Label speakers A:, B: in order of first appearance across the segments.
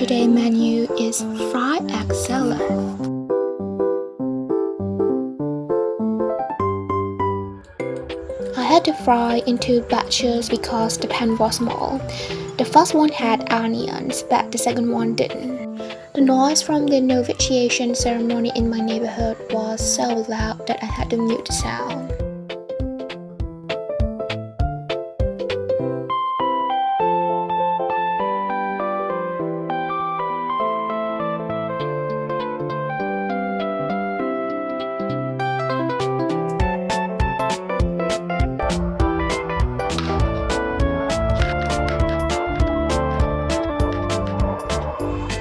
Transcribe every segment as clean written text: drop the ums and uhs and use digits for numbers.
A: today's menu is fried egg salad. I had to fry in two batches because the pan was small. The first one had onions, but the second one didn't. The noise from the initiation ceremony in my neighborhood was so loud that I had to mute the sound.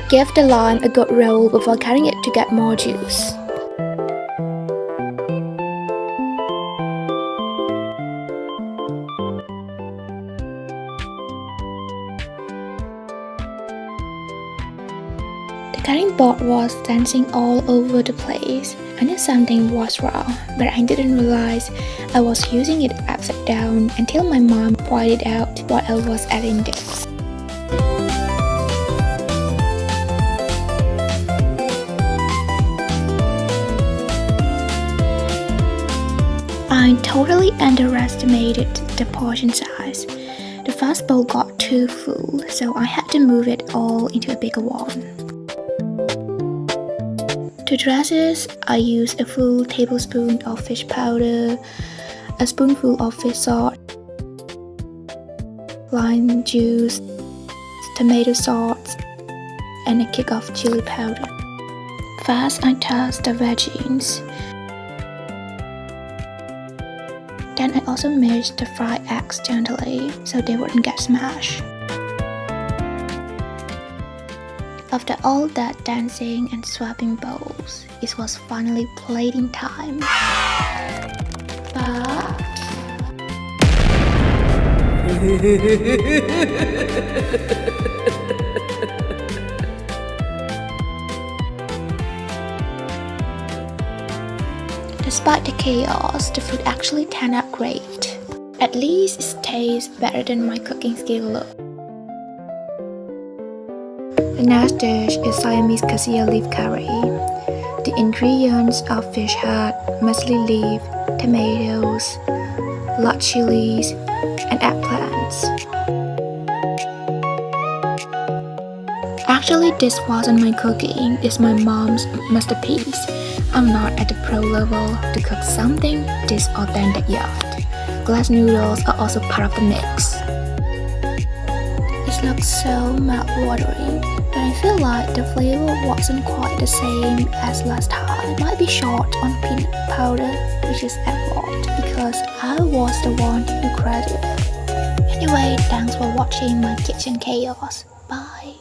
A: Give the lime a good roll before cutting it to get more juice. The cutting board was dancing all over the place. I knew something was wrong, but I didn't realize I was using it upside down until my mom pointed out while I was adding this. I totally underestimated the portion size. The first bowl got too full, so I had to move it all into a bigger one. To dresses, I used a full tablespoon of fish powder, a spoonful of fish sauce, lime juice, tomato sauce, and a kick of chili powder. First, I tossed the veggies. Then I also mixed the fried eggs gently so they wouldn't get smashed. After all that dancing and swapping bowls, it was finally plating time. But despite the chaos, the food actually turned out great. At least it tastes better than my cooking skill look. The next dish is Siamese Cassia leaf curry. The ingredients are fish head, muesli leaf, tomatoes, large chilies, and eggplants. Actually, this wasn't my cooking, it's my mom's masterpiece. I'm not at the pro level to cook something this authentic yet. Glass noodles are also part of the mix. It looks so mouth-watering, but I feel like the flavor wasn't quite the same as last time. It might be short on peanut powder, which is effort, because I was the one who created it. Anyway, thanks for watching my kitchen chaos. Bye.